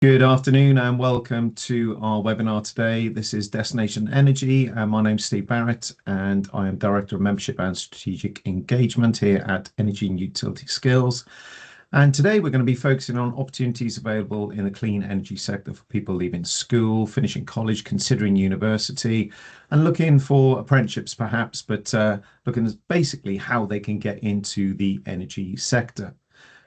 Good afternoon and welcome to our webinar today. This is Destination Energy. My name's Steve Barrett and I am Director of Membership and Strategic Engagement here at Energy and Utility Skills. And today we're going to be focusing on opportunities available in the clean energy sector for people leaving school, finishing college, considering university, and looking for apprenticeships perhaps, but looking at basically how they can get into the energy sector.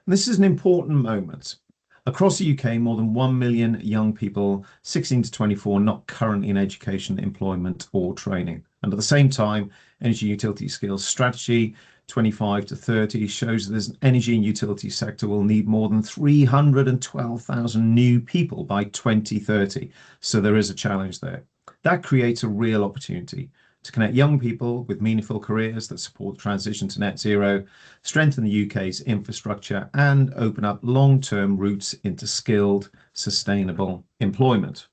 And this is an important moment. Across the UK, more than 1 million young people 16 to 24 not currently in education, employment or training. And at the same time, Energy Utility Skills Strategy 25 to 30 shows that this energy and utility sector will need more than 312,000 new people by 2030. So there is a challenge there. That creates a real opportunity to connect young people with meaningful careers that support the transition to net zero, strengthen the UK's infrastructure, and open up long-term routes into skilled, sustainable employment.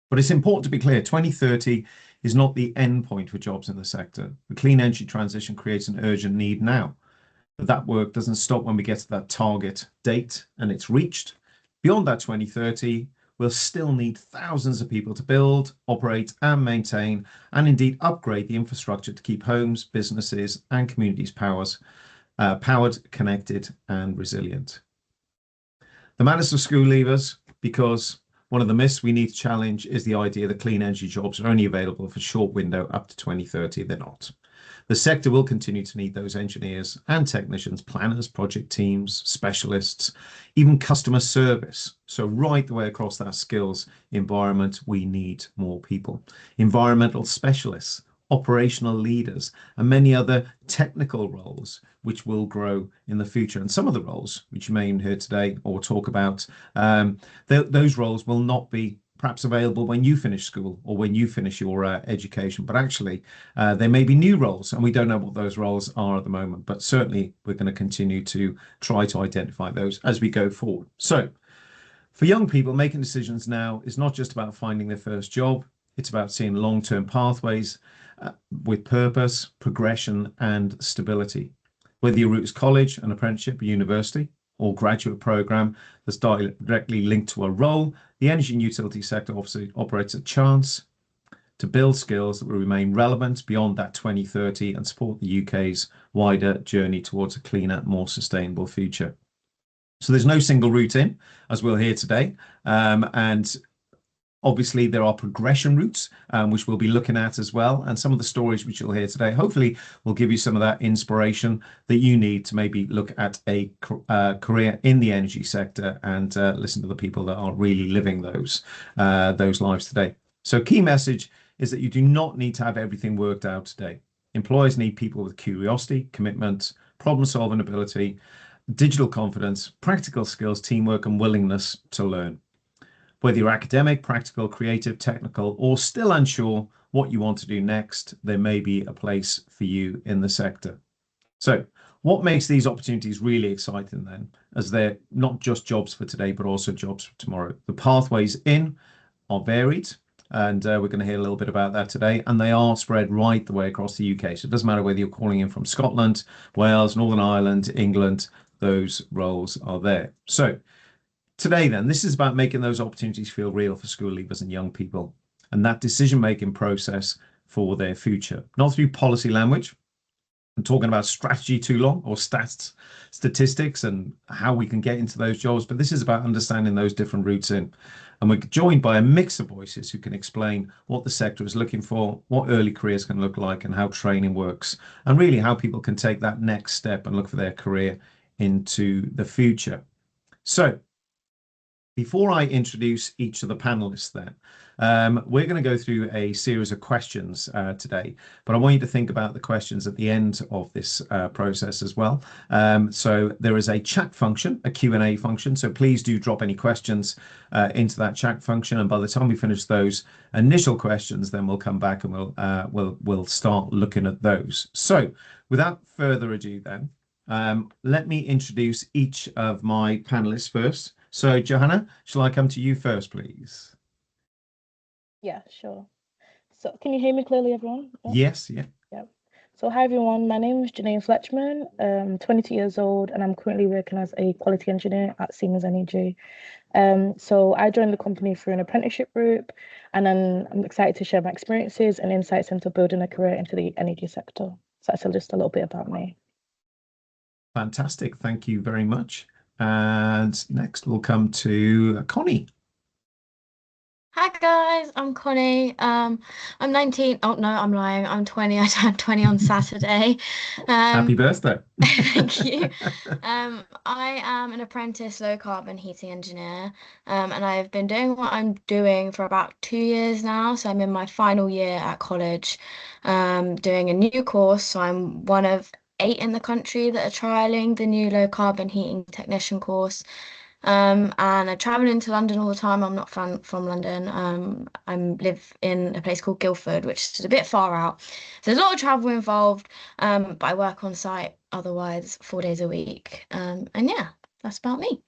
But it's important to be clear, 2030 is not the end point for jobs in the sector. The clean energy transition creates an urgent need now. But that work doesn't stop when we get to that target date and it's reached. Beyond that 2030, we'll still need thousands of people to build, operate and maintain, and indeed upgrade the infrastructure to keep homes, businesses and communities powered, connected and resilient. The matters for school leavers, because one of the myths we need to challenge is the idea that clean energy jobs are only available for a short window up to 2030. They're not. The sector will continue to need those engineers and technicians, planners, project teams, specialists, even customer service. So right the way across that skills environment, we need more people. Environmental specialists, operational leaders, and many other technical roles which will grow in the future. And some of the roles which you may hear today or talk about, those roles will not be perhaps available when you finish school or when you finish your education, but actually there may be new roles and we don't know what those roles are at the moment, but certainly we're going to continue to try to identify those as we go forward. So for young people, making decisions now is not just about finding their first job, it's about seeing long-term pathways with purpose, progression and stability. Whether your route is college, an apprenticeship, a university, or graduate program that's directly linked to a role, the energy and utility sector obviously operates a chance to build skills that will remain relevant beyond that 2030 and support the UK's wider journey towards a cleaner, more sustainable future. So there's no single route in, as we'll hear today, and obviously, there are progression routes, which we'll be looking at as well. And some of the stories which you'll hear today, hopefully, will give you some of that inspiration that you need to maybe look at a career in the energy sector and listen to the people that are really living those lives today. So key message is that you do not need to have everything worked out today. Employers need people with curiosity, commitment, problem-solving ability, digital confidence, practical skills, teamwork, and willingness to learn. Whether you're academic, practical, creative, technical, or still unsure what you want to do next, there may be a place for you in the sector. So what makes these opportunities really exciting then, as they're not just jobs for today, but also jobs for tomorrow? The pathways in are varied, and we're going to hear a little bit about that today, and they are spread right the way across the UK. So it doesn't matter whether you're calling in from Scotland, Wales, Northern Ireland, England, those roles are there. So today, then, this is about making those opportunities feel real for school leavers and young people and that decision-making process for their future, not through policy language. I'm talking about strategy too long or statistics and how we can get into those jobs, but this is about understanding those different routes in. And we're joined by a mix of voices who can explain what the sector is looking for, what early careers can look like and how training works, and really how people can take that next step and look for their career into the future. So before I introduce each of the panelists then, we're going to go through a series of questions today, but I want you to think about the questions at the end of this process as well. So there is a chat function, a Q&A function, so please do drop any questions into that chat function, and by the time we finish those initial questions, then we'll come back and we'll start looking at those. So without further ado then, let me introduce each of my panelists first. So, Jhonayah, shall I come to you first, please? Yeah, sure. So can you hear me clearly, everyone? Yes, yeah. Yeah. So hi everyone, my name is Jhonayah Fletchman. I'm 22 years old and I'm currently working as a quality engineer at Siemens Energy. So I joined the company through an apprenticeship route, and then I'm excited to share my experiences and insights into building a career into the energy sector. So that's just a little bit about me. Fantastic. Thank you very much. And next we'll come to Connie. Hi guys, I'm Connie. I'm 19. Oh no, I'm lying. I'm 20. I turned 20 on Saturday. Happy Um, birthday. thank you. I am an apprentice low carbon heating engineer. And I've been doing what I'm doing for about 2 years now. So I'm in my final year at college, doing a new course. So I'm one of 8 in the country that are trialing the new low carbon heating technician course. And I travel into London all the time. I'm not from London. I live in a place called Guildford, which is a bit far out. So there's a lot of travel involved. But I work on site otherwise 4 days a week. And yeah, that's about me.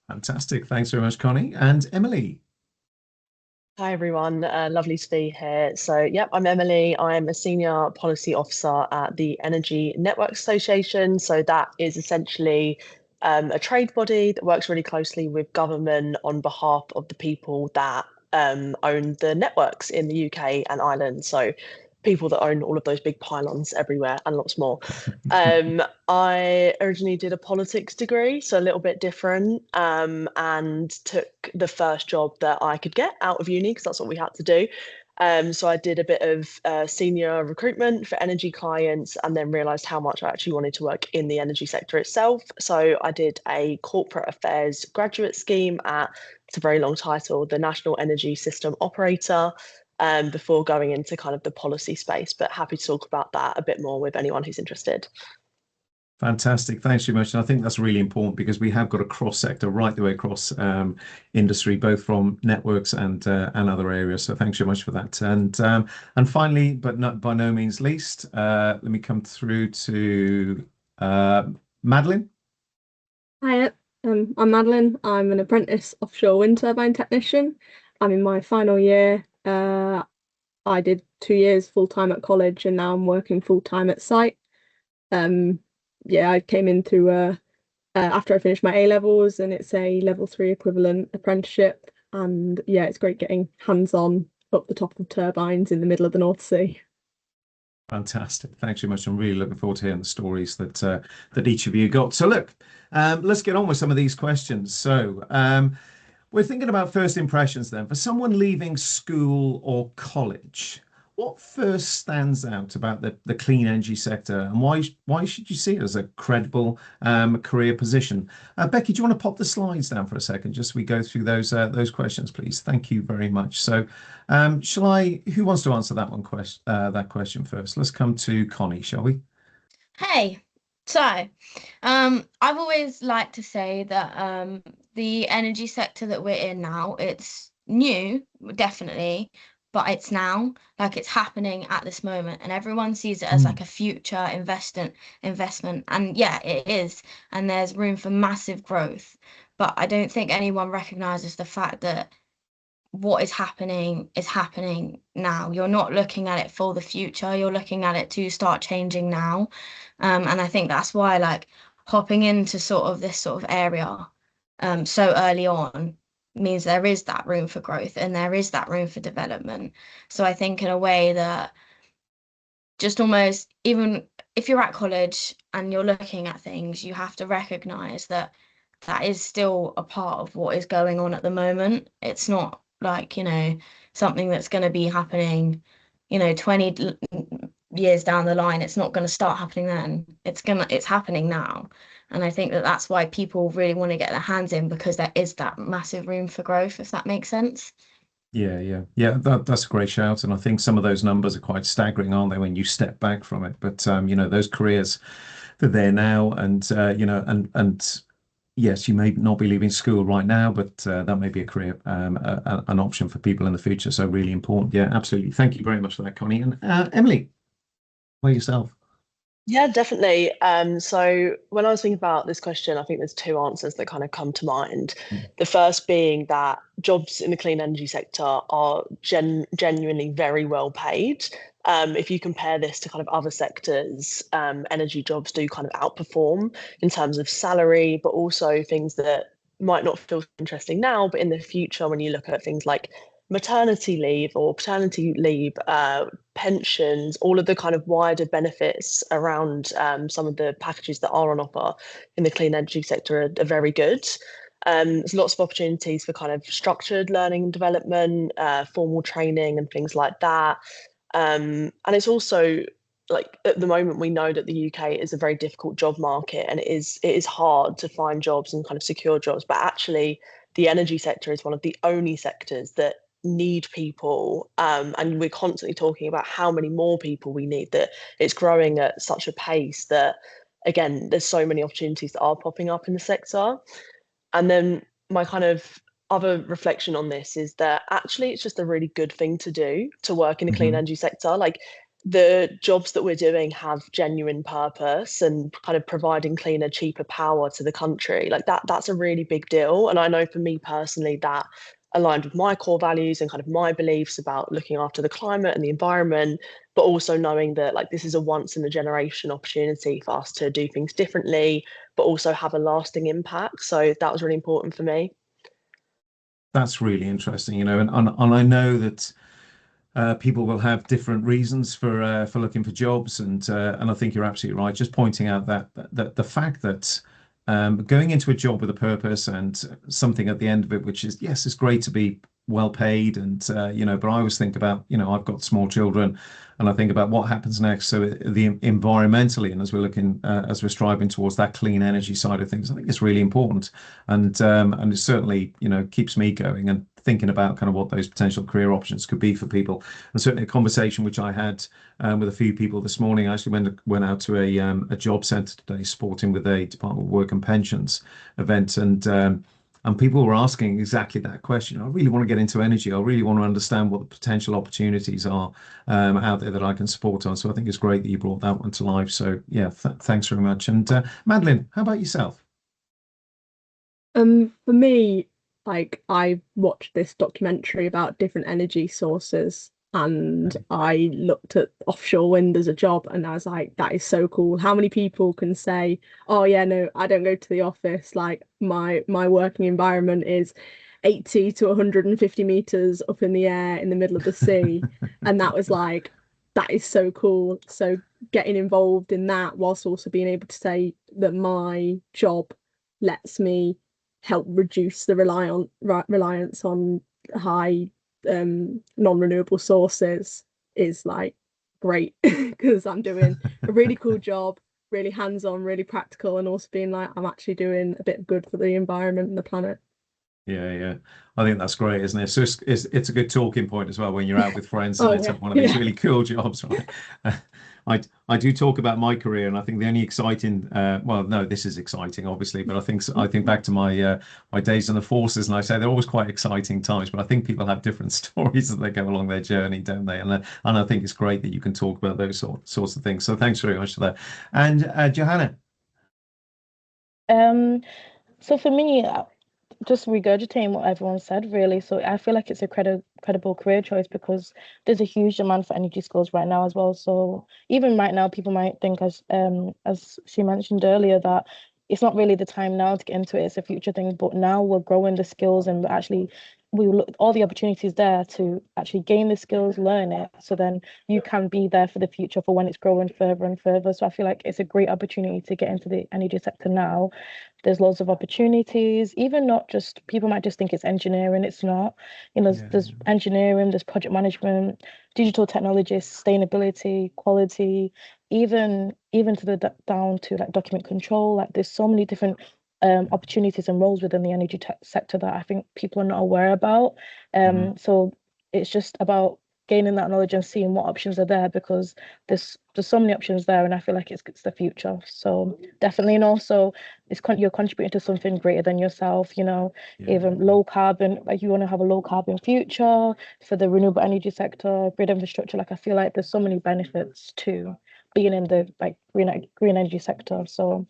Fantastic. Thanks very much, Connie. And Emily. Hi everyone, lovely to be here. So, yep, I'm Emily. I'm a senior policy officer at the Energy Network Association. So that is essentially a trade body that works really closely with government on behalf of the people that own the networks in the UK and Ireland. So people that own all of those big pylons everywhere and lots more. I originally did a politics degree, so a little bit different, and took the first job that I could get out of uni because that's what we had to do. So I did a bit of senior recruitment for energy clients and then realised how much I actually wanted to work in the energy sector itself. So I did a corporate affairs graduate scheme at, it's a very long title, the National Energy System Operator, before going into kind of the policy space, but happy to talk about that a bit more with anyone who's interested. Fantastic. Thanks very much. And I think that's really important because we have got a cross sector right the way across industry, both from networks and other areas. So thanks very much for that. And finally, but not by no means least, let me come through to Madeleine. Hi, I'm Madeleine. I'm an apprentice offshore wind turbine technician. I'm in my final year. I did 2 years full-time at college and now I'm working full-time at site. Yeah, I came into after I finished my A-levels, and it's a level 3 equivalent apprenticeship. And yeah, it's great getting hands-on up the top of turbines in the middle of the North Sea. Fantastic. Thanks very much. I'm really looking forward to hearing the stories that each of you got. So look, let's get on with some of these questions. So we're thinking about first impressions then. For someone leaving school or college, what first stands out about the clean energy sector, and why should you see it as a credible career position? Becky, do you want to pop the slides down for a second, just so we go through those questions, please? Thank you very much. So, who wants to answer that question first? Let's come to Connie, shall we? Hey, so I've always liked to say that the energy sector that we're in now, it's new, definitely, but it's now, like it's happening at this moment, and everyone sees it as like a future investment. And yeah, it is, and there's room for massive growth. But I don't think anyone recognizes the fact that what is happening now. You're not looking at it for the future, you're looking at it to start changing now. And I think that's why like hopping into sort of this sort of area so early on means there is that room for growth and there is that room for development. So I think in a way that just almost, even if you're at college and you're looking at things, you have to recognize that that is still a part of what is going on at the moment. It's not like, something that's going to be happening, 20 years down the line. It's not going to start happening then. It's happening now. And I think that that's why people really want to get their hands in, because there is that massive room for growth, if that makes sense. Yeah. That's a great shout, and I think some of those numbers are quite staggering, aren't they, when you step back from it? But those careers, they're there now, and and yes, you may not be leaving school right now, but that may be a career, an option for people in the future. So really important. Yeah, absolutely. Thank you very much for that, Connie. And Emily, by yourself. Yeah, definitely. So when I was thinking about this question, I think there's two answers that kind of come to mind. The first being that jobs in the clean energy sector are genuinely very well paid. If you compare this to kind of other sectors, energy jobs do kind of outperform in terms of salary, but also things that might not feel interesting now, but in the future, when you look at things like maternity leave or paternity leave, pensions, all of the kind of wider benefits around some of the packages that are on offer in the clean energy sector are very good. There's lots of opportunities for kind of structured learning and development, formal training and things like that. And it's also like at the moment we know that the UK is a very difficult job market, and it is hard to find jobs and kind of secure jobs. But actually, the energy sector is one of the only sectors that need people, and we're constantly talking about how many more people we need. That it's growing at such a pace that, again, there's so many opportunities that are popping up in the sector. And then my kind of other reflection on this is that actually it's just a really good thing to do to work in the clean energy sector. Like the jobs that we're doing have genuine purpose and kind of providing cleaner, cheaper power to the country. Like that's a really big deal. And I know for me personally, that aligned with my core values and kind of my beliefs about looking after the climate and the environment, but also knowing that like this is a once in a generation opportunity for us to do things differently, but also have a lasting impact. So that was really important for me. That's really interesting, and I know that people will have different reasons for looking for jobs, and I think you're absolutely right. Just pointing out that the fact that going into a job with a purpose and something at the end of it, which is, yes, it's great to be well paid, and but I always think about, I've got small children, and I think about what happens next. So the environmentally, and as we're looking, as we're striving towards that clean energy side of things, I think it's really important, and it certainly, keeps me going and thinking about kind of what those potential career options could be for people. And certainly a conversation which I had with a few people this morning. I actually went out to a job centre today, supporting with a Department of Work and Pensions event, and people were asking exactly that question. I really want to get into energy. I really want to understand what the potential opportunities are out there that I can support on. So I think it's great that you brought that one to life. So yeah, thanks very much. And Madeleine, how about yourself? For me, like I watched this documentary about different energy sources, and I looked at offshore wind as a job, and I was like, that is so cool. How many people can say, oh yeah, no, I don't go to the office, like my working environment is 80 to 150 meters up in the air in the middle of the sea. And that was like, that is so cool. So getting involved in that, whilst also being able to say that my job lets me help reduce the reliance on high non-renewable sources, is like great, because I'm doing a really cool job, really hands-on, really practical, and also being like, I'm actually doing a bit of good for the environment and the planet. Yeah. I think that's great, isn't it? So it's a good talking point as well when you're out with friends, and it's one of these really cool jobs, right? I do talk about my career, and I think the only exciting, well, no, this is exciting, obviously, but I think back to my my days in the forces, and I say they're always quite exciting times. But I think people have different stories as they go along their journey, don't they? And I think it's great that you can talk about those sorts of things. So thanks very much for that. And Jhonayah. So for me, just regurgitating what everyone said, really. So I feel like it's a credible career choice because there's a huge demand for energy skills right now as well. So even right now, people might think, as she mentioned earlier, that it's not really the time now to get into it. It's a future thing. But now we're growing the skills, and we look all the opportunities there to actually gain the skills, learn it, so then you can be there for the future for when it's growing further and further. So I feel like it's a great opportunity to get into the energy sector now. There's loads of opportunities, even not just, people might just think it's engineering. It's not. There's engineering, there's project management, digital technology, sustainability, quality, even to the down to like document control. Like there's so many different opportunities and roles within the energy sector that I think people are not aware about. So it's just about gaining that knowledge and seeing what options are there, because there's so many options there, and I feel like it's the future. So definitely, and also you're contributing to something greater than yourself. Even low carbon, like you want to have a low carbon future for the renewable energy sector, grid infrastructure. Like I feel like there's so many benefits to being in the like green energy sector. So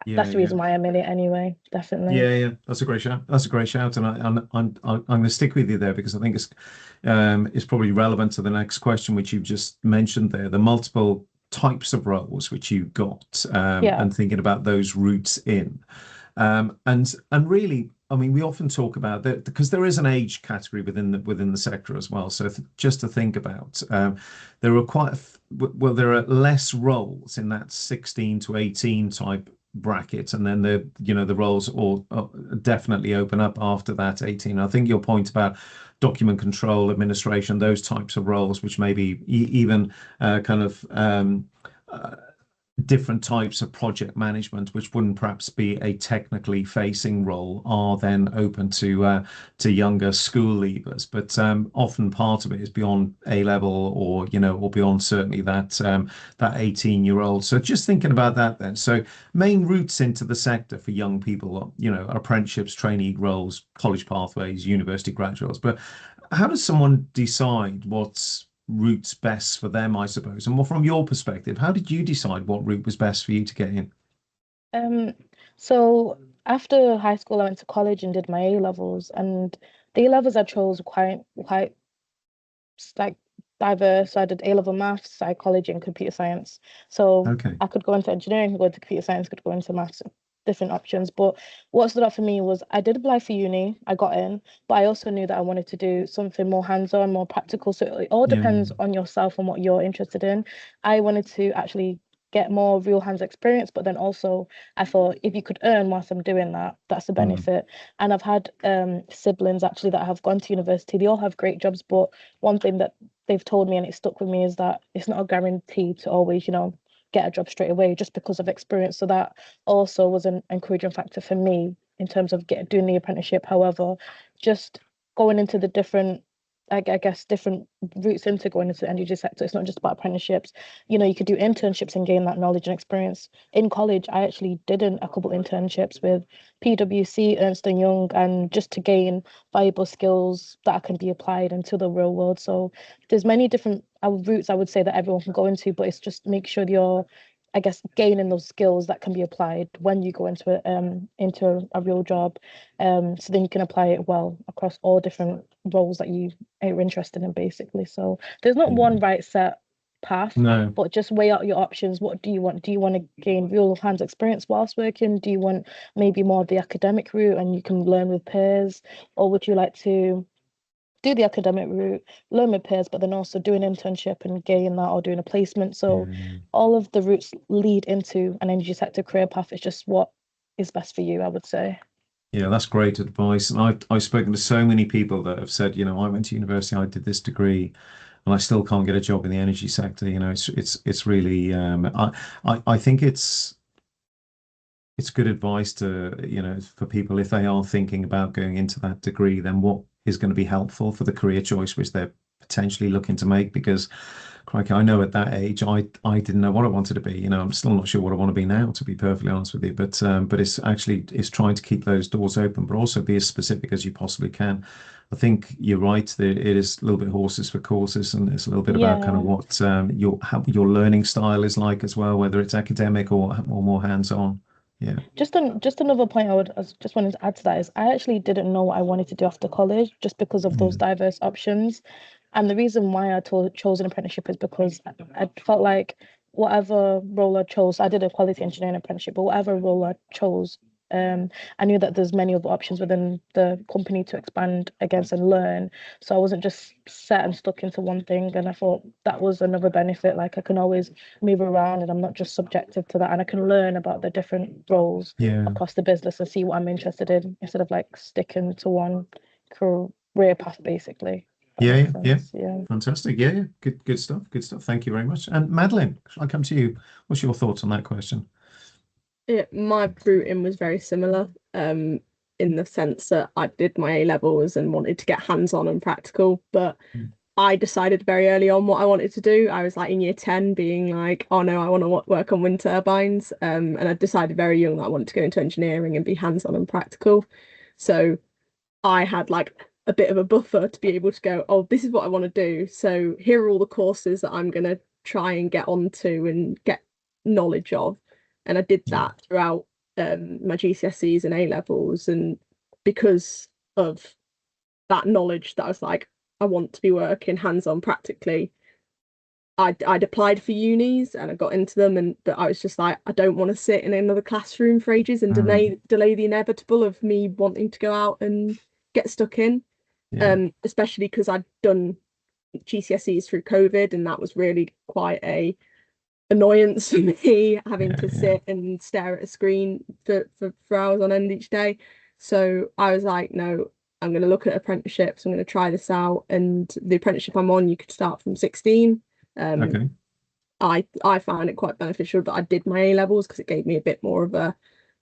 that's the reason why I'm in it anyway, definitely. Yeah, that's a great shout. That's a great shout, and I'm going to stick with you there because I think it's probably relevant to the next question, which you've just mentioned there, the multiple types of roles which you've got, and thinking about those routes in, and really, I mean, we often talk about that because there is an age category within the sector as well. So just to think about, there are there are less roles in that 16 to 18 type bracket, and then the roles all definitely open up after that 18. I think your point about document control, administration, those types of roles, which maybe even kind of different types of project management, which wouldn't perhaps be a technically facing role, are then open to younger school leavers. But often part of it is beyond A level, or or beyond certainly that 18-year-old. So just thinking about that then. So main routes into the sector for young people, apprenticeships, trainee roles, college pathways, university graduates. But how does someone decide what's routes best for them, I suppose? And from your perspective, how did you decide what route was best for you to get in? So after high school, I went to college and did my A levels, and the A levels I chose were quite like diverse. So I did A level maths, psychology, and computer science. So I could go into engineering, could go into computer science, could go into maths, different options. But what stood out for me was I did apply for uni, I got in, but I also knew that I wanted to do something more hands-on, more practical. So it all depends on yourself and what you're interested in. I wanted to actually get more real hands experience, but then also I thought if you could earn whilst I'm doing that, that's a benefit. And I've had siblings actually that have gone to university. They all have great jobs, but one thing that they've told me and it stuck with me is that it's not a guarantee to always, get a job straight away just because of experience. So that also was an encouraging factor for me in terms of doing the apprenticeship. However, just going into the different, I guess, different routes into going into the energy sector. It's not just about apprenticeships. You could do internships and gain that knowledge and experience. In college, I actually did a couple internships with PwC, Ernst & Young, and just to gain valuable skills that can be applied into the real world. So there's many different routes I would say that everyone can go into, but it's just make sure you're, I guess, gaining those skills that can be applied when you go into a real job, so then you can apply it well across all different roles that you are interested in, basically. So there's not one right set path, but just weigh out your options. What do you want? Do you want to gain real hands experience whilst working? Do you want maybe more of the academic route and you can learn with peers, or would you like to do the academic route, learn with peers, but then also do an internship and gain that, or doing a placement? So all of the routes lead into an energy sector career path. It's just what is best for you, I would say. Yeah, that's great advice. And I've spoken to so many people that have said, I went to university, I did this degree, and I still can't get a job in the energy sector. It's really I think it's good advice to, for people if they are thinking about going into that degree, then what is going to be helpful for the career choice which they're potentially looking to make. Because crikey, I know at that age I didn't know what I wanted to be. I'm still not sure what I want to be now, to be perfectly honest with you. But it's trying to keep those doors open, but also be as specific as you possibly can. I think you're right that it is a little bit horses for courses, and it's a little bit about kind of what your learning style is like as well, whether it's academic or more hands-on. Yeah. Just another point I just wanted to add to that is I actually didn't know what I wanted to do after college just because of those diverse options. And the reason why I chose an apprenticeship is because I felt like whatever role I chose, I did a quality engineering apprenticeship, but whatever role I chose, I knew that there's many other options within the company to expand against and learn. So I wasn't just set and stuck into one thing. And I thought that was another benefit. Like I can always move around and I'm not just subjective to that. And I can learn about the different roles across the business and see what I'm interested in instead of like sticking to one career path, basically. Yeah. Fantastic. Yeah. Good stuff. Thank you very much. And Madeleine, shall I come to you? What's your thoughts on that question? Yeah, my routing was very similar, in the sense that I did my A levels and wanted to get hands-on and practical, but I decided very early on what I wanted to do. I was like in year 10 being like, oh no, I want to work on wind turbines, and I decided very young that I wanted to go into engineering and be hands-on and practical. So I had like a bit of a buffer to be able to go, oh, this is what I want to do, so here are all the courses that I'm going to try and get onto and get knowledge of. And I did that throughout my GCSEs and A levels, and because of that knowledge that I was like, I want to be working hands-on practically, I'd applied for unis and I got into them, but I was just like, I don't want to sit in another classroom for ages and delay the inevitable of me wanting to go out and get stuck in. Especially because I'd done GCSEs through COVID, and that was really quite a annoyance for me, having to sit and stare at a screen for hours on end each day. So I was like, no, I'm going to look at apprenticeships. I'm going to try this out. And the apprenticeship I'm on, you could start from 16. I found it quite beneficial that I did my A levels, because it gave me a bit more of a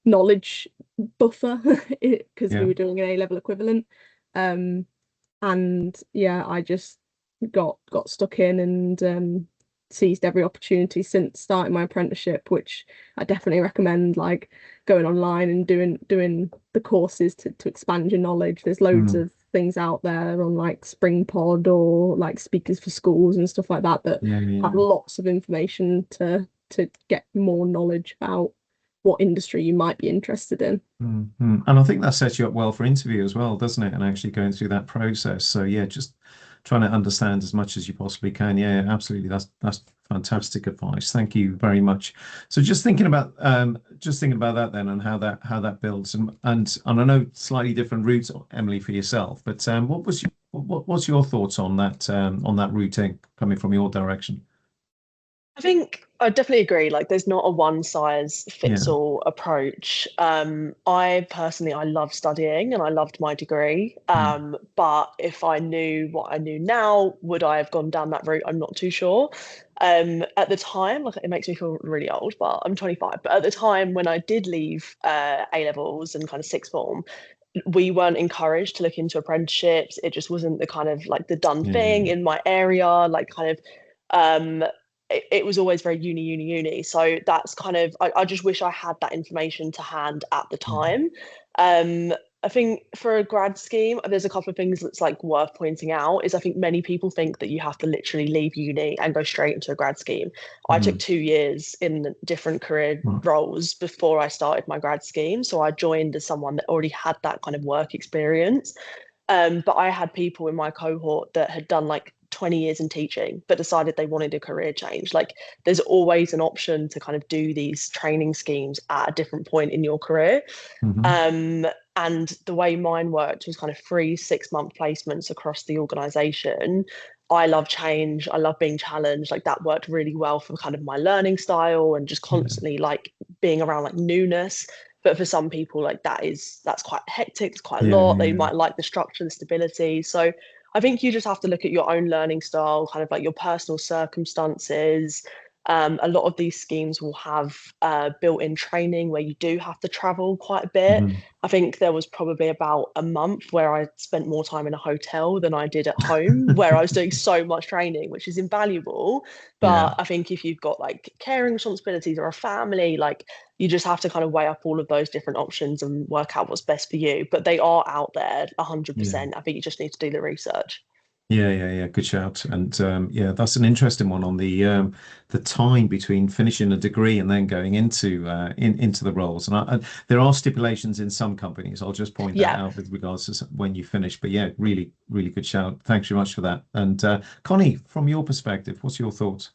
knowledge buffer, because we were doing an A level equivalent. And yeah, I just got stuck in and seized every opportunity since starting my apprenticeship, which I definitely recommend, like going online and doing the courses to expand your knowledge. There's loads of things out there on like Spring Pod or like Speakers for Schools and stuff like that have lots of information to get more knowledge about what industry you might be interested in. And I think that sets you up well for interview as well, doesn't it? And actually going through that process. So yeah, just trying to understand as much as you possibly can. Yeah, absolutely. That's fantastic advice. Thank you very much. So just thinking about that then, and how that builds, and I know slightly different routes, Emily, for yourself, but what's your thoughts on that routing coming from your direction? I think I definitely agree. Like, there's not a one size fits all approach. I personally, I love studying and I loved my degree. But if I knew what I knew now, would I have gone down that route? I'm not too sure. At the time, like, it makes me feel really old, but I'm 25. But at the time when I did leave A levels and kind of sixth form, we weren't encouraged to look into apprenticeships. It just wasn't the kind of like the done thing in my area. Like, kind of, it was always very uni. So that's kind of, I just wish I had that information to hand at the time. I think for a grad scheme, there's a couple of things that's like worth pointing out. Is I think many people think that you have to literally leave uni and go straight into a grad scheme. I took 2 years in different career roles before I started my grad scheme. So I joined as someone that already had that kind of work experience. But I had people in my cohort that had done like 20 years in teaching, but decided they wanted a career change. Like, there's always an option to kind of do these training schemes at a different point in your career. And the way mine worked was kind of 3 6-month placements across the organization. I love change. I love being challenged. Like, that worked really well for kind of my learning style and just constantly like being around like newness. But for some people, like, that's quite hectic. It's quite a lot. They might like the structure and stability. So I think you just have to look at your own learning style, kind of like your personal circumstances. A lot of these schemes will have built-in training where you do have to travel quite a bit. I think there was probably about a month where I spent more time in a hotel than I did at home, where I was doing so much training, which is invaluable. But I think if you've got like caring responsibilities or a family, like, you just have to kind of weigh up all of those different options and work out what's best for you. But they are out there 100%. I think you just need to do the research. Yeah. Good shout. And that's an interesting one on the time between finishing a degree and then going into into the roles. And there are stipulations in some companies. I'll just point that out with regards to when you finish. But yeah, really, really good shout. Thanks very much for that. And Connie, from your perspective, what's your thoughts?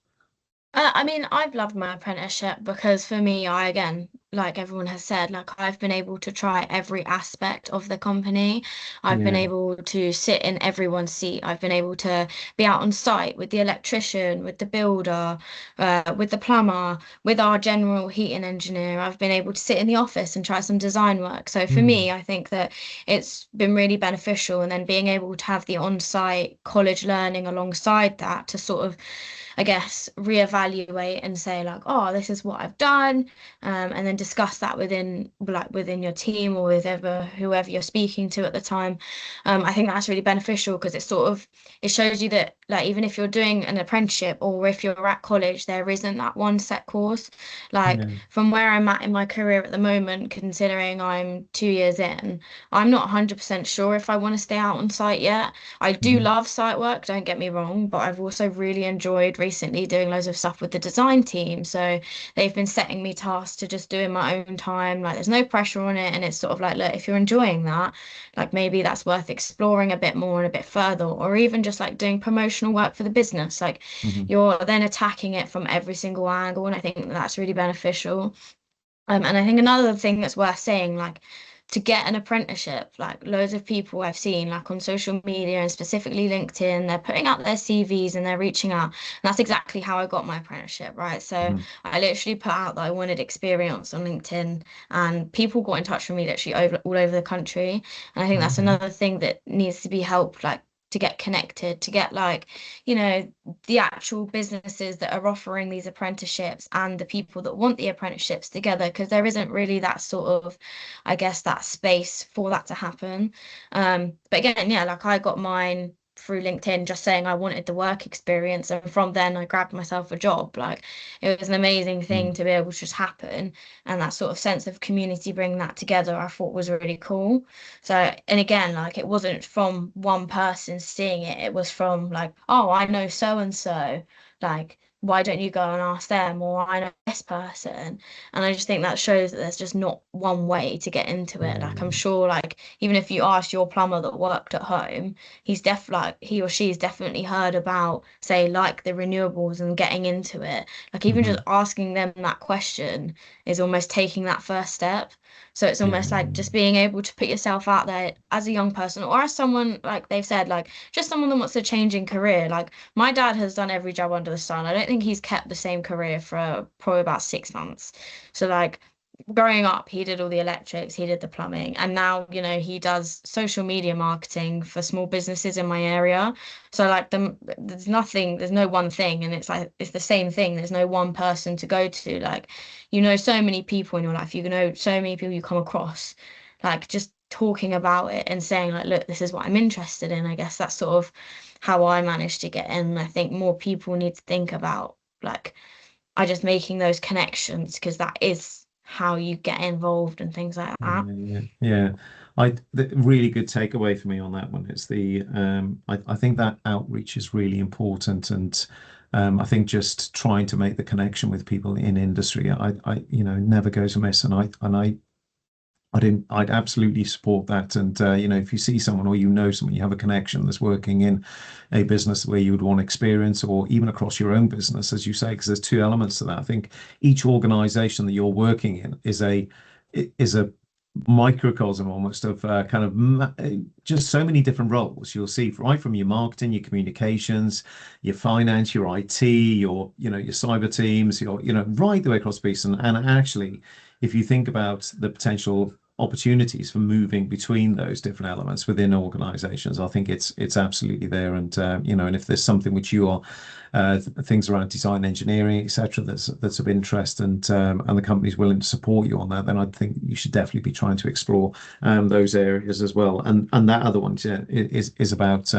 I mean, I've loved my apprenticeship because for me, again, like everyone has said, like, I've been able to try every aspect of the company. I've been able to sit in everyone's seat. I've been able to be out on site with the electrician, with the builder, with the plumber, with our general heating engineer. I've been able to sit in the office and try some design work. So for me, I think that it's been really beneficial. And then being able to have the on-site college learning alongside that to sort of, I guess, reevaluate and say like, oh, this is what I've done, and then discuss that within your team or with whoever you're speaking to at the time. I think that's really beneficial because it shows you that like even if you're doing an apprenticeship or if you're at college, there isn't that one set course. Like Yeah. from where I'm at in my career at the moment, considering I'm 2 years in, I'm not 100% sure if I want to stay out on site yet. I do Mhm. love site work, don't get me wrong, but I've also really enjoyed recently doing loads of stuff with the design team. So they've been setting me tasks to just do in my own time. Like there's no pressure on it. And it's sort of like, look, if you're enjoying that, like maybe that's worth exploring a bit more and a bit further, or even just like doing promotional work for the business. Like Mhm. you're then attacking it from every single angle, and I think that's really beneficial. And I think another thing that's worth saying, like to get an apprenticeship, like loads of people I've seen, like on social media and specifically LinkedIn, they're putting out their CVs and they're reaching out. And that's exactly how I got my apprenticeship, right? So Mhm. I literally put out that I wanted experience on LinkedIn, and people got in touch with me literally all over the country. And I think that's Okay. another thing that needs to be helped, like to get connected, to get like, you know, the actual businesses that are offering these apprenticeships and the people that want the apprenticeships together, because there isn't really that sort of, I guess, that space for that to happen. But again, yeah, like I got mine through LinkedIn just saying I wanted the work experience, and from then I grabbed myself a job. Like it was an amazing thing Mm. to be able to just happen, and that sort of sense of community, bringing that together, I thought was really cool. So, and again, like it wasn't from one person seeing it, it was from like, oh, I know so and so, like, why don't you go and ask them? Or I know this person. And I just think that shows that there's just not one way to get into it. Like, I'm Yeah. sure, like, even if you asked your plumber that worked at home, like, he or she's definitely heard about, say, like the renewables and getting into it. Like, even just Mhm. asking them that question is almost taking that first step. So it's Yeah. almost like just being able to put yourself out there as a young person or as someone, like they've said, like just someone that wants a changing career. Like my dad has done every job under the sun. I don't think he's kept the same career for probably about 6 months. So like growing up, he did all the electrics, he did the plumbing, and now, you know, he does social media marketing for small businesses in my area. So like there's no one thing, and it's like it's the same thing. There's no one person to go to. Like, you know, so many people in your life, you know, so many people you come across, like just talking about it and saying like, look, this is what I'm interested in. I guess that's sort of how I managed to get in. I think more people need to think about like I just making those connections, because that is how you get involved and things like that. Yeah, yeah. The really good takeaway for me on that one is I think that outreach is really important, and I think just trying to make the connection with people in industry, never goes amiss, I'd absolutely support that. And if you see someone or someone, you have a connection that's working in a business where you would want experience, or even across your own business, as you say, because there's two elements to that. I think each organization that you're working in is a microcosm almost of just so many different roles you'll see, right from your marketing, your communications, your finance, your IT, your cyber teams, right the way across the piece. And actually, if you think about the potential opportunities for moving between those different elements within organizations, I think it's absolutely there. And if there's something which you are things around design, engineering, etc., that's of interest, and the company's willing to support you on that, then I think you should definitely be trying to explore those areas as well. And that other one is about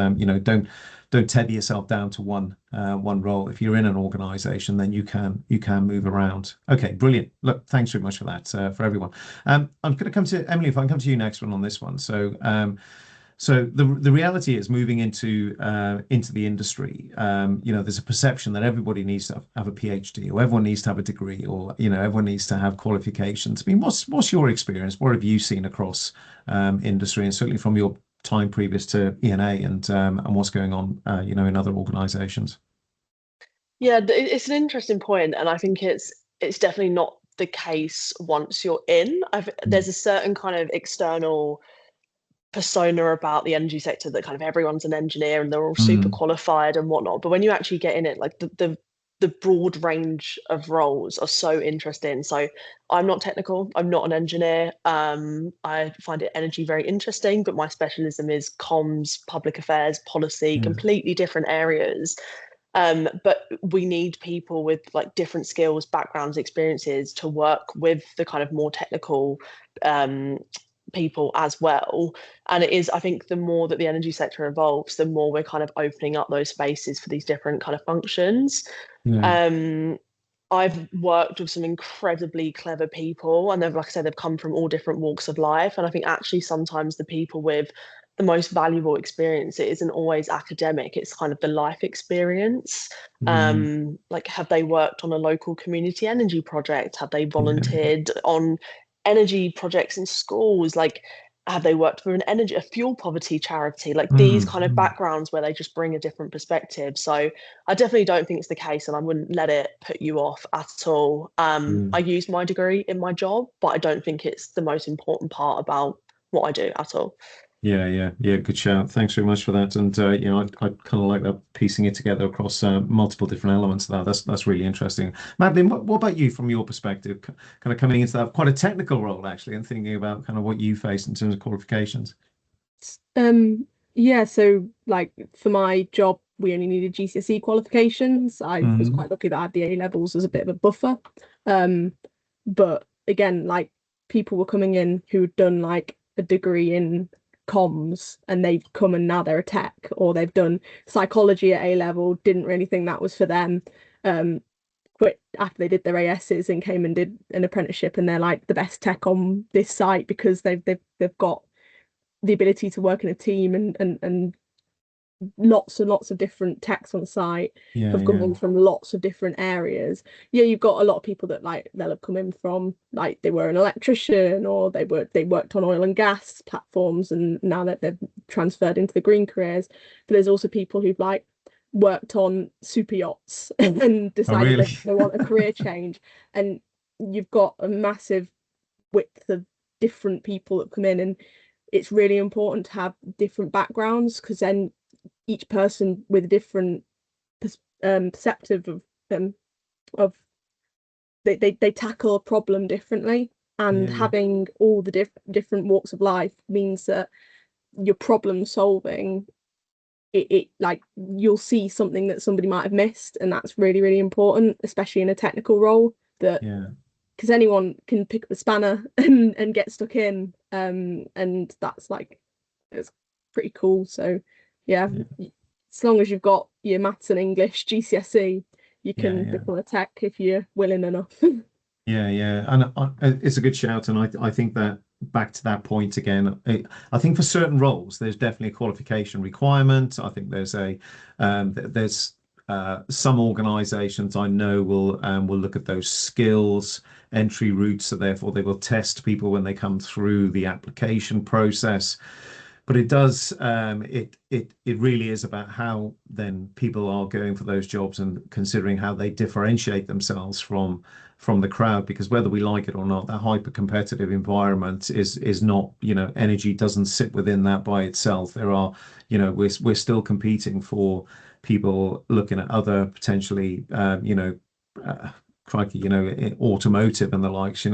don't tether yourself down to one role. If you're in an organization, then you can move around. Okay, brilliant. Look, thanks very much for that, for everyone. I'm going to come to Emily, if I can come to you next one on this one. So the reality is, moving into the industry, there's a perception that everybody needs to have a PhD, or everyone needs to have a degree, or everyone needs to have qualifications. I mean, what's your experience? What have you seen across industry, and certainly from your time previous to ENA, and what's going on, in other organisations? Yeah, it's an interesting point, and I think it's definitely not the case once you're in. There's a certain kind of external persona about the energy sector that kind of everyone's an engineer and they're all super Mm. qualified and whatnot. But when you actually get in it, like the broad range of roles are so interesting. So I'm not technical. I'm not an engineer. I find energy very interesting, but my specialism is comms, public affairs, policy, Yeah. completely different areas. But we need people with like different skills, backgrounds, experiences to work with the kind of more technical people as well. And it is, I think, the more that the energy sector evolves, the more we're kind of opening up those spaces for these different kind of functions. I've worked with some incredibly clever people, and they've, like I said, they've come from all different walks of life. And I think actually sometimes the people with the most valuable experience, it isn't always academic, it's kind of the life experience. Like, have they worked on a local community energy project? Have they volunteered on energy projects in schools? Like, have they worked for a fuel poverty charity? Like these kind of backgrounds where they just bring a different perspective. So I definitely don't think it's the case, and I wouldn't let it put you off at all. I use my degree in my job, but I don't think it's the most important part about what I do at all. Yeah. Good shout. Thanks very much for that. And I kind of like that, piecing it together across multiple different elements of that. That's really interesting. Madeleine, what about you from your perspective, kind of coming into that quite a technical role actually, and thinking about kind of what you face in terms of qualifications? Yeah, so like for my job, we only needed GCSE qualifications. I was quite lucky that I had the A levels as a bit of a buffer. But again, like people were coming in who'd done like a degree in comms, and they've come and now they're a tech, or they've done psychology at A level, didn't really think that was for them. But after they did their ASs and came and did an apprenticeship, and they're like the best tech on this site because they've got the ability to work in a team and lots and lots of different techs on site have come in from lots of different areas. You've got a lot of people that like they'll have come in from like they were an electrician, or they worked on oil and gas platforms, and now that they've transferred into the green careers. But there's also people who've like worked on super yachts and decided they want a career change. And you've got a massive width of different people that come in, and it's really important to have different backgrounds, because then each person with a different perceptive of they tackle a problem differently, and having all the different walks of life means that your problem solving, it like you'll see something that somebody might have missed, and that's really, really important, especially in a technical role, that because anyone can pick up a spanner and get stuck in, and that's like, it's pretty cool. So as long as you've got your maths and English GCSE, you can become a tech if you're willing enough. And it's a good shout, and I think that back to that point again, I think for certain roles there's definitely a qualification requirement. I think there's some organizations I know will look at those skills entry routes, so therefore they will test people when they come through the application process. But it does it really is about how then people are going for those jobs and considering how they differentiate themselves from the crowd, because whether we like it or not, that hyper competitive environment is not, energy doesn't sit within that by itself. There are, we're still competing for people looking at other potentially crikey, automotive and the likes,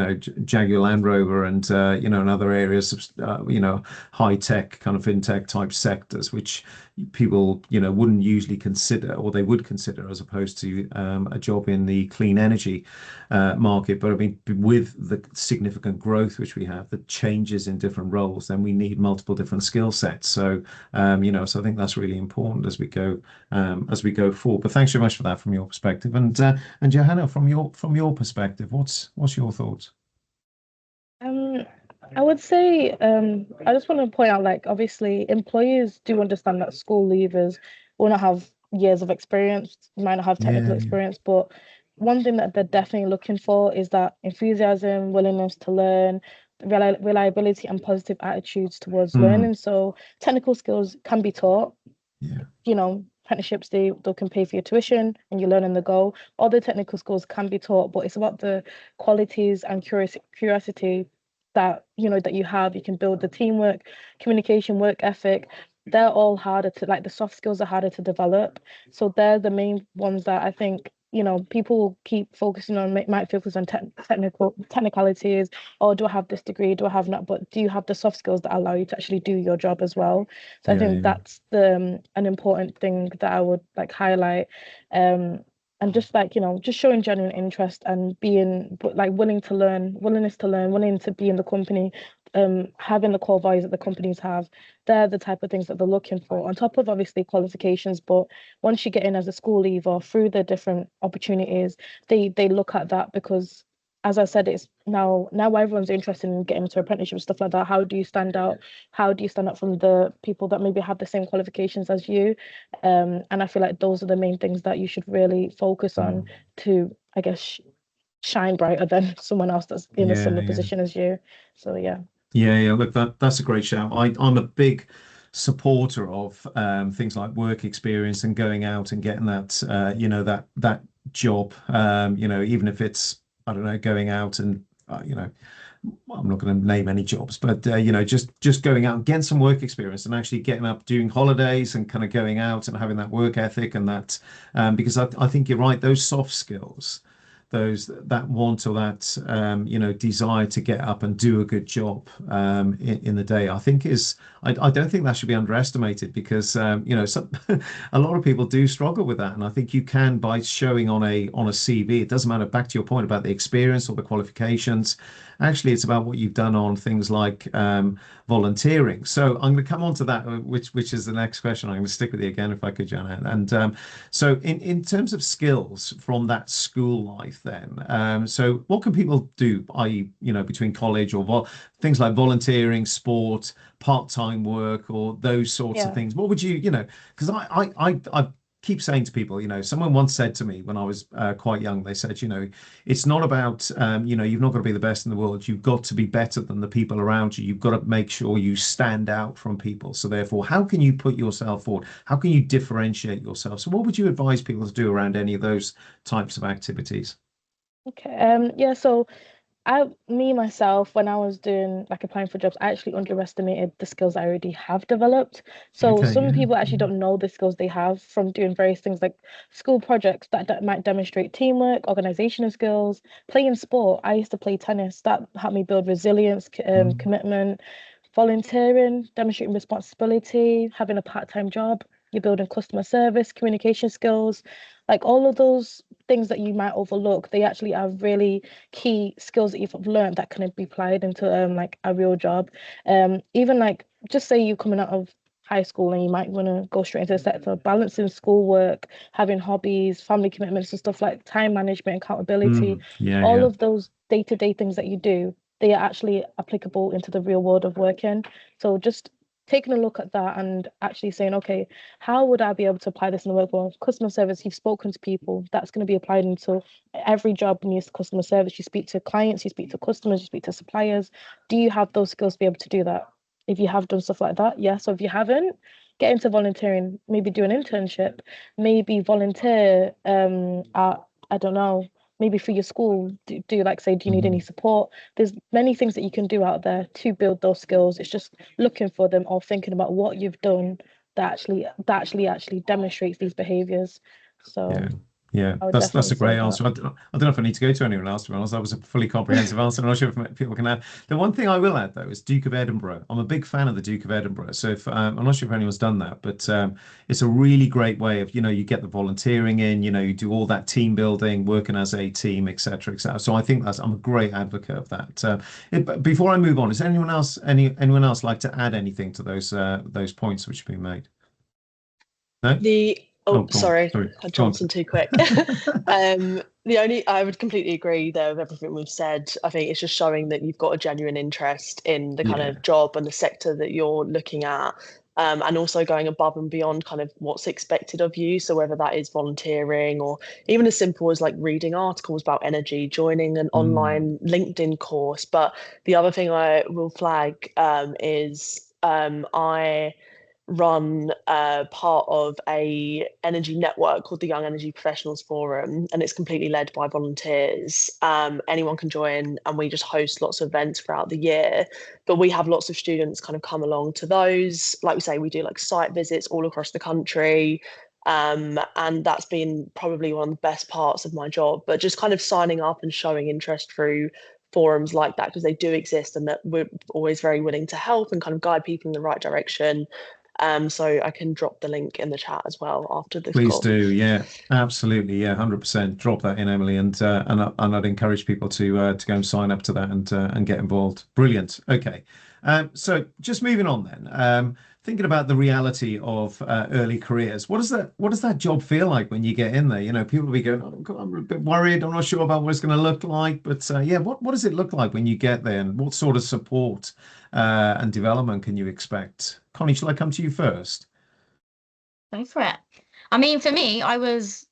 Jaguar Land Rover and, in other areas of, high tech kind of fintech type sectors, which people, wouldn't usually consider, or they would consider, as opposed to a job in the clean energy market. But I mean, with the significant growth which we have, the changes in different roles, then we need multiple different skill sets. So, so I think that's really important as we go forward. But thanks very much for that from your perspective. And Jhonayah, from your perspective, what's your thoughts? I would say I just want to point out, like, obviously employers do understand that school leavers will not have years of experience, might not have technical experience, but one thing that they're definitely looking for is that enthusiasm, willingness to learn, reliability, and positive attitudes towards learning. So technical skills can be taught. Apprenticeships, they can pay for your tuition and you learn on the go. All the technical skills can be taught, but it's about the qualities and curiosity that you have. You can build the teamwork, communication, work ethic. They're all harder to, like, the soft skills are harder to develop. So they're the main ones that I think people keep focusing on, might focus on technicalities, or do I have this degree, do I have not, but do you have the soft skills that allow you to actually do your job as well? So I think that's an important thing that I would like highlight, and just like just showing genuine interest and being like willingness to learn, willing to be in the company having the core values that the companies have, they're the type of things that they're looking for, on top of obviously qualifications. But once you get in as a school leaver through the different opportunities, they look at that, because as I said, it's now everyone's interested in getting into apprenticeship, stuff like that. How do you stand out? How do you stand out from the people that maybe have the same qualifications as you? And I feel like those are the main things that you should really focus on to, I guess, shine brighter than someone else that's in a similar position as you. So yeah. Yeah. Look, that's a great shout. I'm a big supporter of things like work experience and going out and getting that, that job. Even if it's, I don't know, going out and I'm not going to name any jobs, but just going out and getting some work experience and actually getting up, doing holidays and kind of going out and having that work ethic and that, because I think you're right, those soft skills, that want or that desire to get up and do a good job in the day, I think I don't think that should be underestimated, because a lot of people do struggle with that, and I think you can, by showing on a CV, it doesn't matter, back to your point about the experience or the qualifications, actually it's about what you've done on things like volunteering. So I'm going to come on to that, which is the next question. I'm going to stick with you again if I could, Jhonayah. And so in terms of skills from that school life then, so what can people do, i.e. between college or things like volunteering, sport, part-time work, or those sorts of things? What would you, because I keep saying to people, someone once said to me when I was quite young, they said, it's not about, you've not got to be the best in the world. You've got to be better than the people around you. You've got to make sure you stand out from people. So therefore, how can you put yourself forward? How can you differentiate yourself? So what would you advise people to do around any of those types of activities? Okay. So myself, when I was doing like applying for jobs, I actually underestimated the skills I already have developed. So some people actually don't know the skills they have from doing various things like school projects that might demonstrate teamwork, organizational skills, playing sport. I used to play tennis. That helped me build resilience, commitment. Volunteering, demonstrating responsibility, having a part-time job, you're building customer service, communication skills, like all of those things that you might overlook, they actually are really key skills that you've learned that can be applied into like a real job. Even like, just say you're coming out of high school and you might want to go straight into the sector, balancing schoolwork, having hobbies, family commitments and stuff like time management, accountability, all of those day-to-day things that you do, they are actually applicable into the real world of working. So just taking a look at that and actually saying, okay, how would I be able to apply this in the work world? Customer service, you've spoken to people, that's going to be applied into every job needs customer service. You speak to clients, you speak to customers, you speak to suppliers. Do you have those skills to be able to do that? If you have done stuff like that, yes. So if you haven't, get into volunteering, maybe do an internship, maybe volunteer at, I don't know, maybe for your school, do like say, do you need any support? There's many things that you can do out there to build those skills. It's just looking for them or thinking about what you've done that actually demonstrates these behaviors. So yeah, that's a great answer. I don't know if I need to go to anyone else, to be honest. That was a fully comprehensive answer. I'm not sure if people can add. The one thing I will add, though, is Duke of Edinburgh. I'm a big fan of the Duke of Edinburgh. So if I'm not sure if anyone's done that, but it's a really great way of, you get the volunteering in, you do all that team building, working as a team, etc., etc. So I think I'm a great advocate of that. But before I move on, is anyone else like to add anything to those points which have been made? No? Sorry, I jumped in too quick. I would completely agree there with everything we've said. I think it's just showing that you've got a genuine interest in the kind of job and the sector that you're looking at, and also going above and beyond kind of what's expected of you. So whether that is volunteering or even as simple as like reading articles about energy, joining an online LinkedIn course. But the other thing I will flag is I run part of a energy network called the Young Energy Professionals Forum, and it's completely led by volunteers. Anyone can join, and we just host lots of events throughout the year, but we have lots of students kind of come along to those. Like we say, we do like site visits all across the country, and that's been probably one of the best parts of my job. But just kind of signing up and showing interest through forums like that, because they do exist, and that we're always very willing to help and kind of guide people in the right direction. So I can drop the link in the chat as well after this Please call. do. Yeah, absolutely. Yeah, 100%. Drop that in, Emily, and I'd encourage people to go and sign up to that and get involved. Brilliant. Okay. So just moving on then. Thinking about the reality of early careers, what does that job feel like when you get in there? You know, people will be going, oh, God, I'm a bit worried. I'm not sure about what it's going to look like. But yeah, what does it look like when you get there, and what sort of support and development can you expect? Connie, shall I come to you first? Go for it. I mean, for me, I was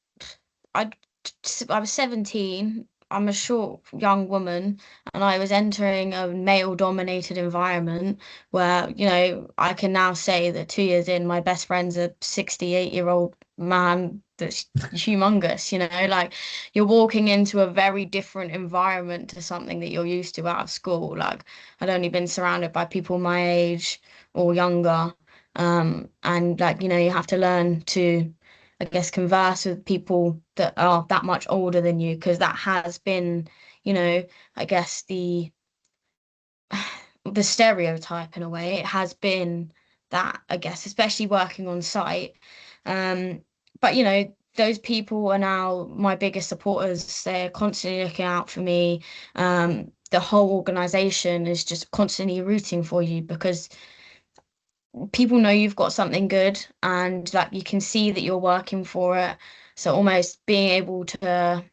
17. I'm a short young woman, and I was entering a male-dominated environment where, you know, I can now say that 2 years in, my best friend's a 68-year-old man that's humongous, you know, like you're walking into a very different environment to something that you're used to out of school. Like I'd only been surrounded by people my age or younger. And like, you know, you have to learn to, I guess, converse with people that are that much older than you, because that has been, you know, I guess the stereotype in a way. It has been that, I guess, especially working on site. But you know, those people are now my biggest supporters. They're constantly looking out for me. The whole organization is just constantly rooting for you, because people know you've got something good, and like you can see that you're working for it. So almost being able to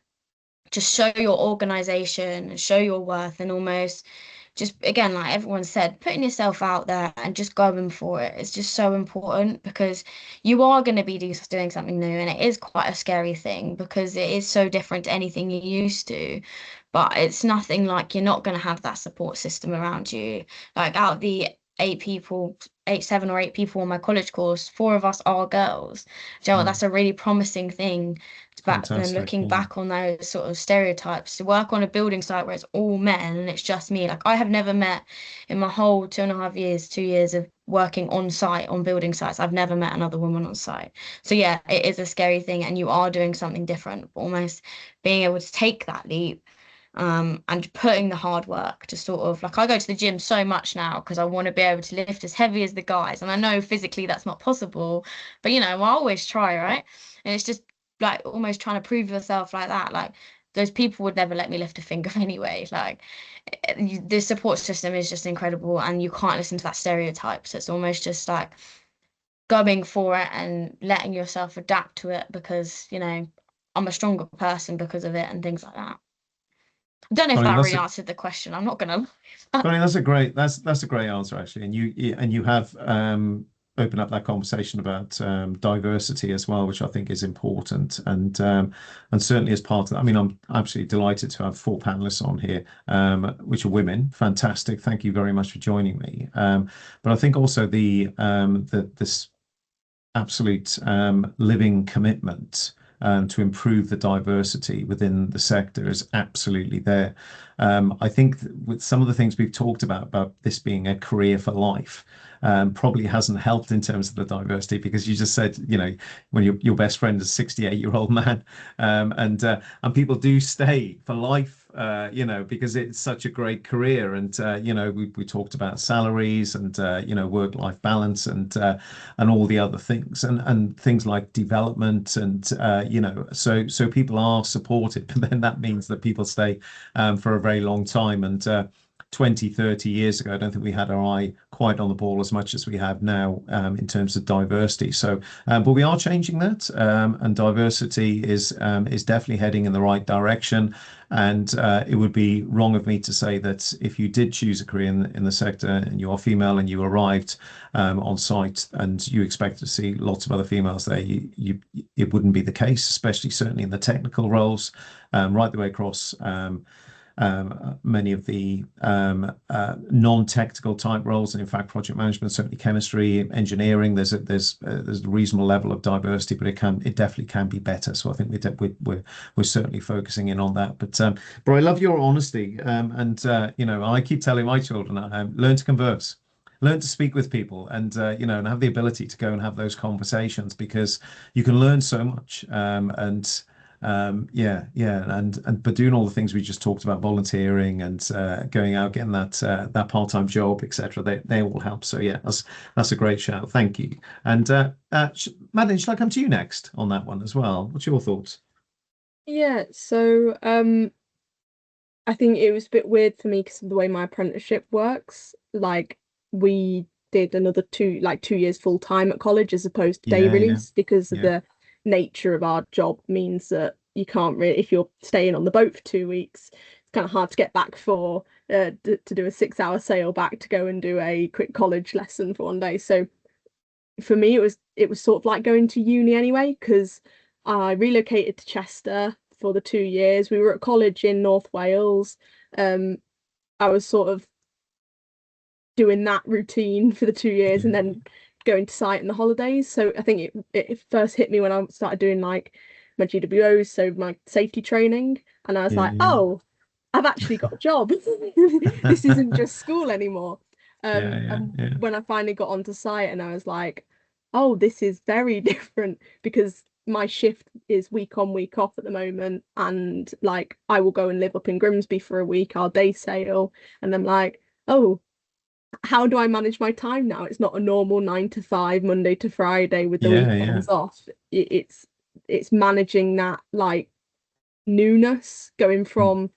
just show your organization and show your worth, and almost just again, like everyone said, putting yourself out there and just going for it is just so important, because you are going to be doing something new, and it is quite a scary thing because it is so different to anything you're used to. But it's nothing like you're not going to have that support system around you. Like out of the 8 people, 7 or 8 people on my college course, 4 of us are girls. Do you know what? That's a really promising thing. Back then, looking back on those sort of stereotypes, to work on a building site where it's all men and it's just me. Like I have never met in my whole 2.5 years, 2 years of working on site on building sites, I've never met another woman on site. So yeah, it is a scary thing, and you are doing something different. Almost being able to take that leap, and putting the hard work to sort of like, I go to the gym so much now because I want to be able to lift as heavy as the guys, and I know physically that's not possible, but you know, I always try, right? And it's just like almost trying to prove yourself like that. Like those people would never let me lift a finger anyway. Like the support system is just incredible, and you can't listen to that stereotype. So it's almost just like going for it and letting yourself adapt to it, because you know, I'm a stronger person because of it and things like that. I don't know if that really answered the question. I'm not gonna. Connie, that's a great answer actually, and you have opened up that conversation about diversity as well, which I think is important, and certainly as part of that. I mean, I'm absolutely delighted to have 4 panelists on here, which are women. Fantastic, thank you very much for joining me. But I think also this absolute living commitment to improve the diversity within the sector is absolutely there. I think with some of the things we've talked about this being a career for life, probably hasn't helped in terms of the diversity, because you just said, you know, when your best friend is a 68-year-old man, and people do stay for life, you know, because it's such a great career. And you know, we talked about salaries and you know, work-life balance and all the other things, and things like development, and you know, so people are supported, but then that means that people stay for a very long time. And 20, 30 years ago, I don't think we had our eye quite on the ball as much as we have now in terms of diversity. So, but we are changing that, and diversity is definitely heading in the right direction. And it would be wrong of me to say that if you did choose a career in the sector and you are female and you arrived on site and you expect to see lots of other females there, it wouldn't be the case, especially certainly in the technical roles, right the way across. Many of the non-technical type roles, and in fact project management, certainly chemistry, engineering, there's a reasonable level of diversity, but it definitely can be better. So I think we're certainly focusing in on that. But I love your honesty, and you know, I keep telling my children, learn to converse, learn to speak with people, and you know, and have the ability to go and have those conversations, because you can learn so much. And and but doing all the things we just talked about, volunteering and going out, getting that part-time job, etc. They all help. So yeah, that's a great shout. Thank you. And Madeleine, shall I come to you next on that one as well? What's your thoughts? Yeah, so I think it was a bit weird for me because of the way my apprenticeship works. Like we did another 2 years full time at college as opposed to day release because of the nature of our job means that you can't really, if you're staying on the boat for 2 weeks, it's kind of hard to get back for to do a 6-hour sail back to go and do a quick college lesson for one day. So for me, it was sort of like going to uni anyway, because I relocated to Chester for the 2 years. We were at college in North Wales. I was sort of doing that routine for the 2 years and then going to site in the holidays. So I think it first hit me when I started doing like my GWOs, so my safety training, and I was like, oh, I've actually got a job. This isn't just school anymore. And when I finally got onto site and I was like, oh, this is very different, because my shift is week on, week off at the moment, and like I will go and live up in Grimsby for a week, I'll day sail, and I'm like, oh, how do I manage my time now? It's not a normal 9 to 5 Monday to Friday with the weekends off. It's managing that like newness, going from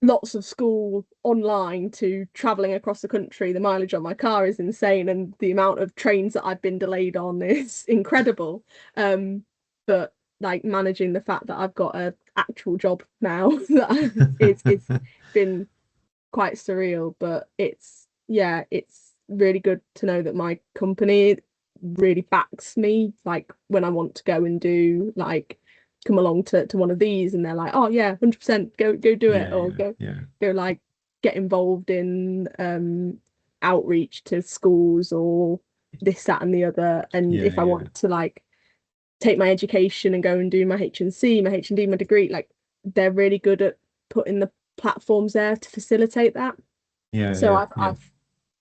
lots of school online to traveling across the country. The mileage on my car is insane, and the amount of trains that I've been delayed on is incredible. But like managing the fact that I've got an actual job now, it's been quite surreal, but it's really good to know that my company really backs me, like when I want to go and do like come along to one of these, and they're like, oh yeah, 100% go do it, or go like get involved in outreach to schools or this, that and the other. And if I want to like take my education and go and do my HNC, my HND, my degree, like they're really good at putting the platforms there to facilitate that. I've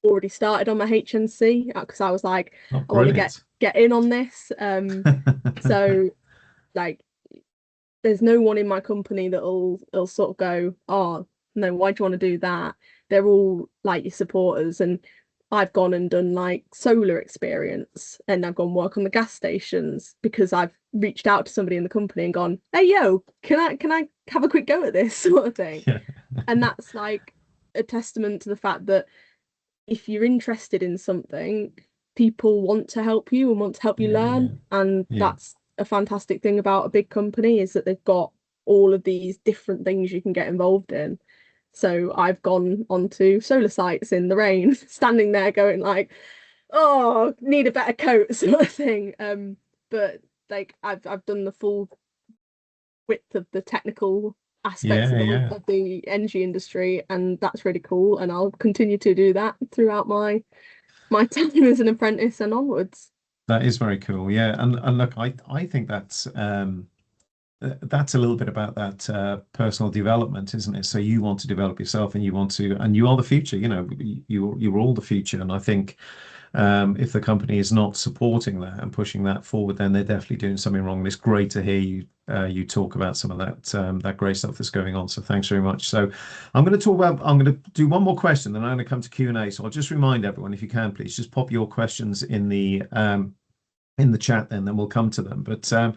already started on my HNC because I was like, I want to get in on this. So like there's no one in my company that'll sort of go, oh no, why do you want to do that? They're all like your supporters. And I've gone and done like solar experience, and I've gone work on the gas stations because I've reached out to somebody in the company and gone, hey yo, can I have a quick go at this sort of thing? And that's like a testament to the fact that if you're interested in something, people want to help you and want to help you learn. And that's a fantastic thing about a big company, is that they've got all of these different things you can get involved in. So I've gone onto solar sites in the rain, standing there going like, oh, need a better coat sort of thing. But like I've done the full width of the technical aspects of the energy industry, and that's really cool, and I'll continue to do that throughout my time as an apprentice and onwards. That is very cool, and look, I think that's a little bit about that personal development, isn't it? So you want to develop yourself, and you are the future. You're all the future, and I think if the company is not supporting that and pushing that forward, then they're definitely doing something wrong. And it's great to hear you talk about some of that great stuff that's going on. So thanks very much. So I'm going to do one more question, then I'm going to come to Q&A. So I'll just remind everyone, if you can, please just pop your questions in the chat, then we'll come to them. But so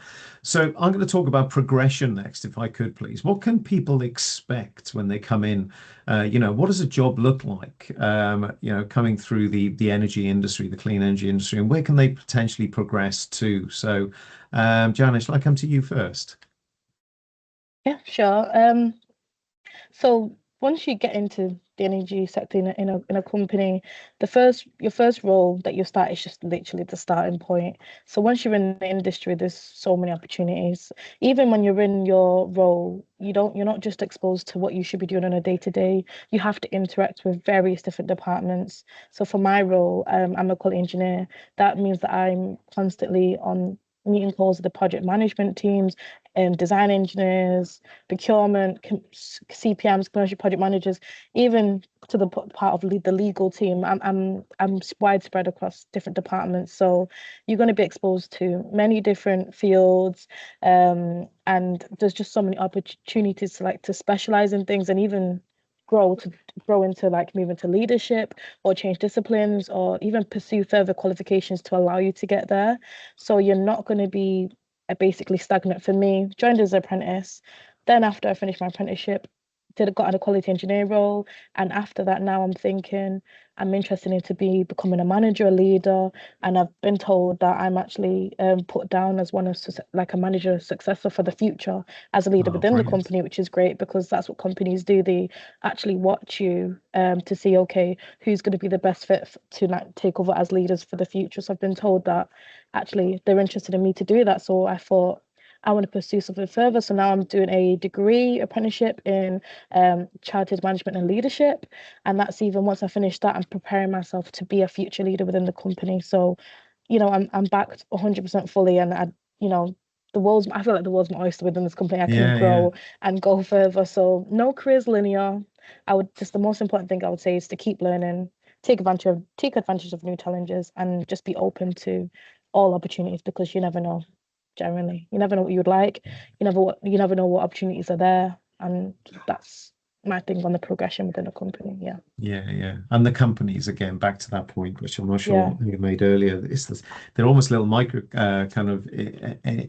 I'm going to talk about progression next, if I could, please. What can people expect when they come in? What does a job look like? Coming through the energy industry, the clean energy industry, and where can they potentially progress to? So, Jhonayah, shall I come to you first? Yeah, sure. So once you get into the energy sector in a company, your first role that you start is just literally the starting point. So once you're in the industry, there's so many opportunities. Even when you're in your role, you're not just exposed to what you should be doing on a day-to-day. You have to interact with various different departments. So for my role, I'm a quality engineer. That means that I'm constantly on meeting calls with the project management teams, design engineers, procurement, CPMs, commercial project managers, even to the part of the legal team. I'm widespread across different departments, so you're going to be exposed to many different fields, and there's just so many opportunities to specialize in things and even grow into move into leadership or change disciplines or even pursue further qualifications to allow you to get there. So you're not going to be basically stagnant. For me, joined as an apprentice, then after I finished my apprenticeship, got a quality engineer role, and after that now I'm thinking I'm interested in becoming a manager, a leader, and I've been told that I'm actually put down as one of a manager successor for the future as a leader within the company, which is great because that's what companies do. They actually watch you to see, okay, who's going to be the best fit to take over as leaders for the future. So I've been told that actually they're interested in me to do that. So I thought I want to pursue something further. So now I'm doing a degree apprenticeship in chartered management and leadership. And that's even once I finish that, I'm preparing myself to be a future leader within the company. So, I'm backed 100% fully. And I feel like the world's my oyster within this company. I can grow and go further. So no career's linear. The most important thing I would say is to keep learning, take advantage of new challenges, and just be open to all opportunities because you never know. Generally, you never know what you would like. You never know what opportunities are there, and that's my thing on the progression within a company. And the companies, again, back to that point which I'm not sure you made earlier, they're almost little micro kind of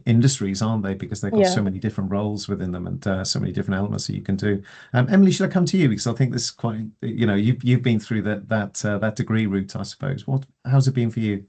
industries, aren't they, because they've got so many different roles within them and so many different elements that you can do. Emily, should I come to you, because I think this is quite, you've been through that degree route, I suppose. How's it been for you?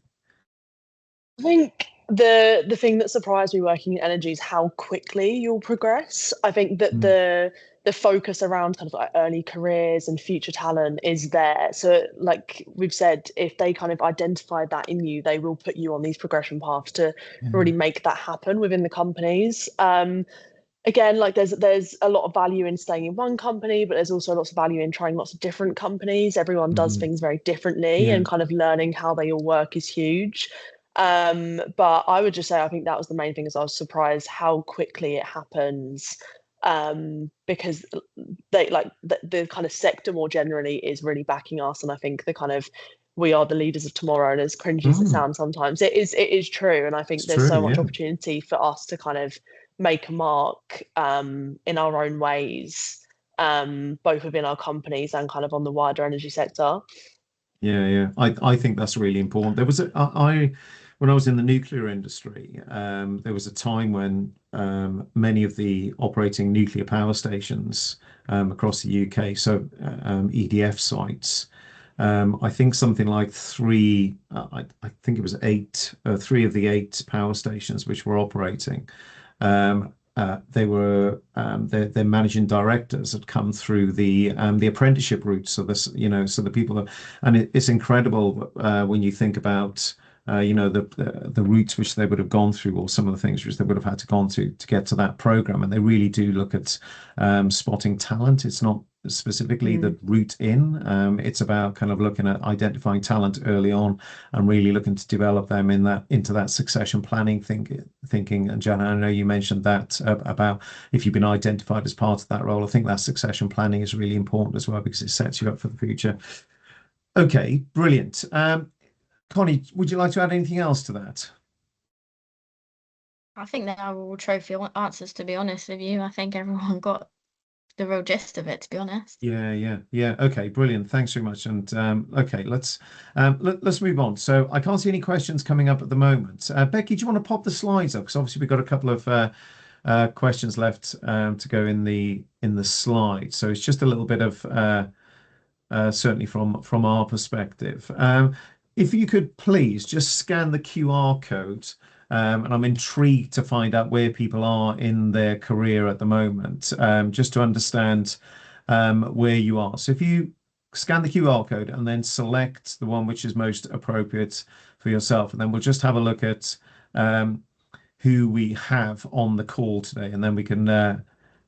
I think the thing that surprised me working in energy is how quickly you'll progress. I think that the focus around kind of early careers and future talent is there. So like we've said, if they kind of identify that in you, they will put you on these progression paths to really make that happen within the companies. Again, like there's a lot of value in staying in one company, but there's also lots of value in trying lots of different companies. Everyone does things very differently, and kind of learning how they all work is huge. But I would just say I think that was the main thing, is I was surprised how quickly it happens, because they the kind of sector more generally is really backing us, and I think the kind of we are the leaders of tomorrow, and as cringy as it sounds sometimes, it is true, and I think there's so much opportunity for us to kind of make a mark in our own ways, both within our companies and kind of on the wider energy sector. I think that's really important. There was when I was in the nuclear industry, there was a time when many of the operating nuclear power stations across the UK, so EDF sites, I think something like I think it was three of the 8 power stations which were operating. Their managing directors had come through the apprenticeship route. So so the people and it's incredible when you think about the routes which they would have gone through, or some of the things which they would have had to gone through to get to that program. And they really do look at spotting talent. It's not specifically the route in. It's about kind of looking at identifying talent early on and really looking to develop them into that succession planning thinking. And Jhonayah, I know you mentioned that about if you've been identified as part of that role. I think that succession planning is really important as well, because it sets you up for the future. Okay, brilliant. Connie, would you like to add anything else to that? I think they are all trophy answers, to be honest with you. I think everyone got the real gist of it, to be honest. Yeah. Okay, brilliant. Thanks very much. And okay, let's move on. So I can't see any questions coming up at the moment. Becky, do you want to pop the slides up? Because obviously we've got a couple of questions left to go in the slides. So it's just a little bit of certainly from our perspective. If you could please just scan the QR code. And I'm intrigued to find out where people are in their career at the moment, just to understand where you are. So if you scan the QR code and then select the one which is most appropriate for yourself, and then we'll just have a look at who we have on the call today, and then we can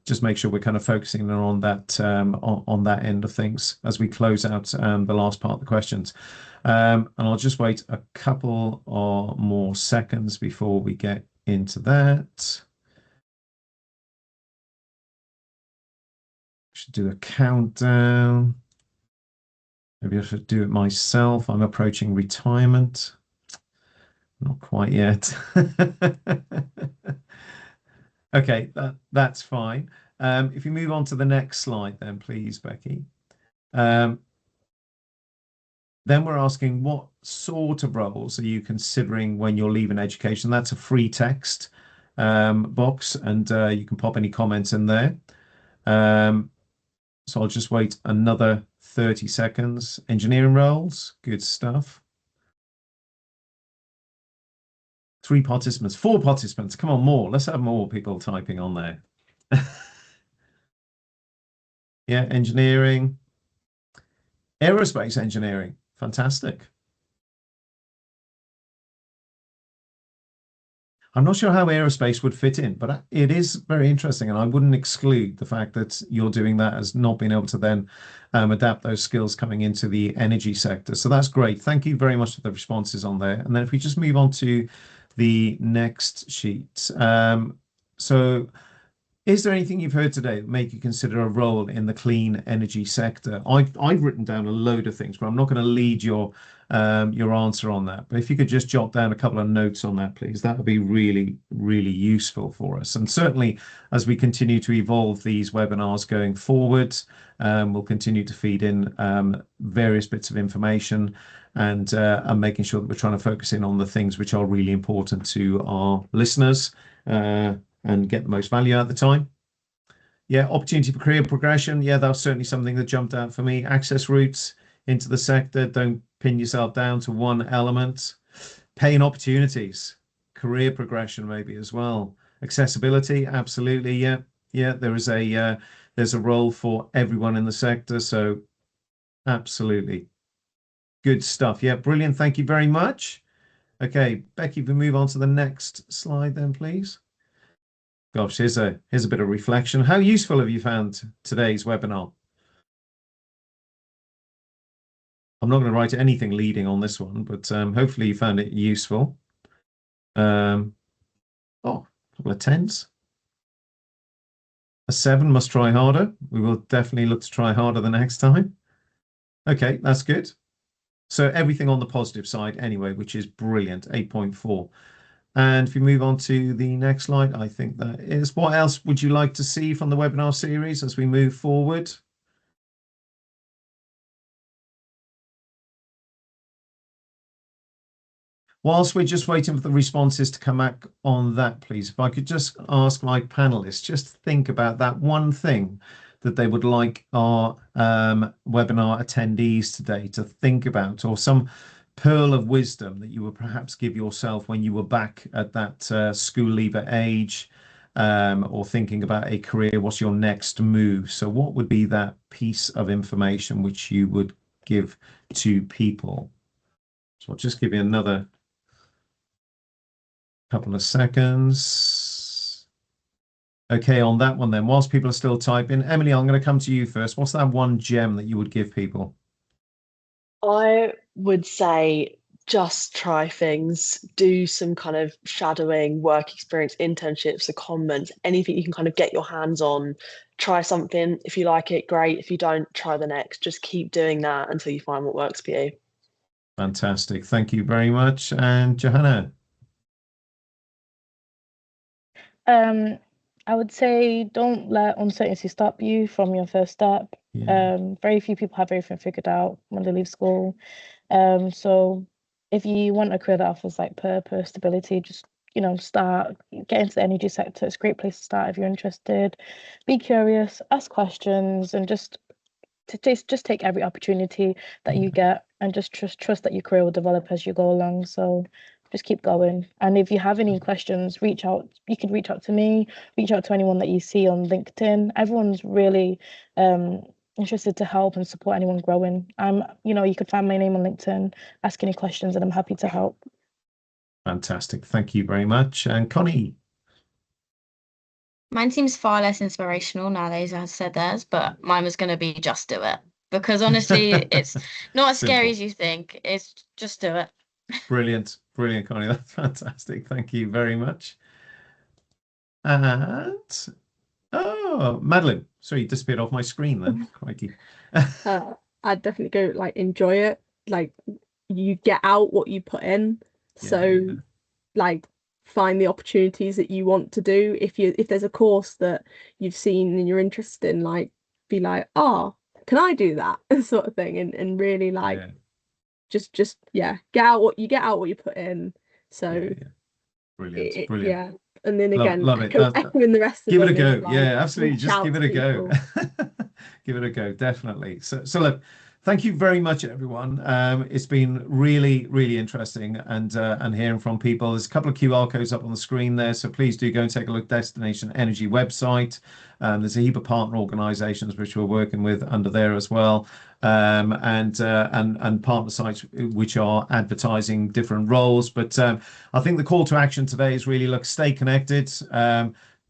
just make sure we're kind of focusing on that end of things as we close out the last part of the questions. And I'll just wait a couple or more seconds before we get into that. should do a countdown. Maybe I should do it myself. I'm approaching retirement. Not quite yet. Okay, that's fine. If you move on to the next slide then, please, Becky. Then we're asking, what sort of roles are you considering when you're leaving education? That's a free text box, and you can pop any comments in there. So I'll just wait another 30 seconds. Engineering roles, good stuff. 3 participants, 4 participants. Come on, more. Let's have more people typing on there. Yeah, engineering. Aerospace engineering, fantastic. I'm not sure how aerospace would fit in, but it is very interesting, and I wouldn't exclude the fact that you're doing that as not being able to then adapt those skills coming into the energy sector. So that's great. Thank you very much for the responses on there. And then if we just move on to the next sheet. So is there anything you've heard today that make you consider a role in the clean energy sector? I've written down a load of things, but I'm not going to lead your answer on that. But if you could just jot down a couple of notes on that, please, that would be really, really useful for us. And certainly, as we continue to evolve these webinars going forward, we'll continue to feed in various bits of information, and making sure that we're trying to focus in on the things which are really important to our listeners, and get the most value out of the time. Yeah, opportunity for career progression. Yeah, that's certainly something that jumped out for me. Access routes into the sector. Don't pin yourself down to one element. Pay and opportunities. Career progression maybe as well. Accessibility, absolutely. Yeah, there's a role for everyone in the sector. So absolutely. Good stuff. Yeah, brilliant. Thank you very much. Okay, Becky, if we move on to the next slide then, please. Gosh, here's a bit of reflection. How useful have you found today's webinar? I'm not going to write anything leading on this one, but hopefully you found it useful. Oh, a couple of 10s. A 7, must try harder. We will definitely look to try harder the next time. Okay, that's good. So everything on the positive side anyway, which is brilliant, 8.4. And if we move on to the next slide, I think that is. What else would you like to see from the webinar series as we move forward? Whilst we're just waiting for the responses to come back on that, please, if I could just ask my panelists, just think about that one thing that they would like our webinar attendees today to think about, or some pearl of wisdom that you would perhaps give yourself when you were back at that school leaver age, or thinking about a career. What's your next move? So what would be that piece of information which you would give to people? So I'll just give you another couple of seconds. Okay, on that one then, whilst people are still typing, Emily, I'm going to come to you first. What's that one gem that you would give people? I would say just try things, do some kind of shadowing, work experience, internships, secondments, anything you can kind of get your hands on. Try something. If you like it, great. If you don't, try the next. Just keep doing that until you find what works for you. Fantastic. Thank you very much. And Jhonayah? I would say don't let uncertainty stop you from your first step. Yeah. Very few people have everything figured out when they leave school. So if you want a career that offers like purpose, stability, just start, get into the energy sector. It's a great place to start if you're interested. Be curious, ask questions, and just take every opportunity that you get, and just trust that your career will develop as you go along. So just keep going. And if you have any questions, reach out. You can reach out to me, reach out to anyone that you see on LinkedIn. Everyone's really interested to help and support anyone growing. You could find my name on LinkedIn, ask any questions, and I'm happy to help. Fantastic. Thank you very much. And Connie? Mine seems far less inspirational now that I've said theirs, but mine was going to be just do it. Because honestly, it's not as scary as you think. It's just do it. Brilliant. Brilliant, Connie. That's fantastic. Thank you very much. And Oh, Madeleine, sorry, you disappeared off my screen then. Crikey. I'd definitely go like enjoy it. Like you get out what you put in. So like find the opportunities that you want to do. If there's a course that you've seen and you're interested in, like be like, oh, can I do that? Sort of thing. And really like just get out what you put in. So Brilliant. yeah. And then again, love it. Echoing the rest of give it a them go. like, Yeah, absolutely. Just shout give it to a go. Give it a go, definitely. So look, thank you very much, everyone. It's been really, really interesting and hearing from people. There's a couple of QR codes up on the screen there, so please do go and take a look at Destination Energy website. There's a heap of partner organisations which we're working with under there as well, and partner sites which are advertising different roles. But I think the call to action today is really stay connected.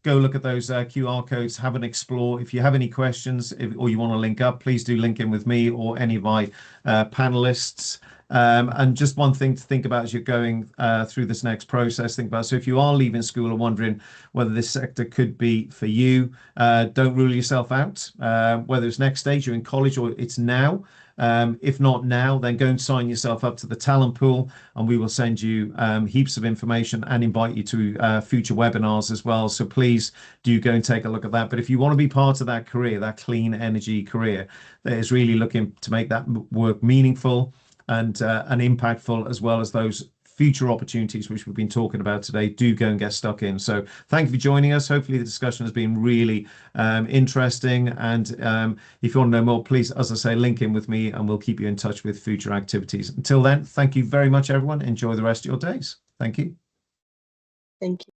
Go look at those QR codes, have an explore. If you have any questions or you want to link up, please do link in with me or any of my panelists. And just one thing to think about as you're going through this next process, think about, so if you are leaving school and wondering whether this sector could be for you, don't rule yourself out, whether it's next stage, you're in college, or it's now. If not now, then go and sign yourself up to the talent pool, and we will send you heaps of information and invite you to future webinars as well. So please do go and take a look at that. But if you want to be part of that career, that clean energy career, that is really looking to make that work meaningful and impactful, as well as those future opportunities which we've been talking about today, do go and get stuck in. So thank you for joining us. Hopefully the discussion has been really interesting. And if you want to know more, please, as I say, link in with me and we'll keep you in touch with future activities. Until then, thank you very much, everyone. Enjoy the rest of your days. Thank you. Thank you.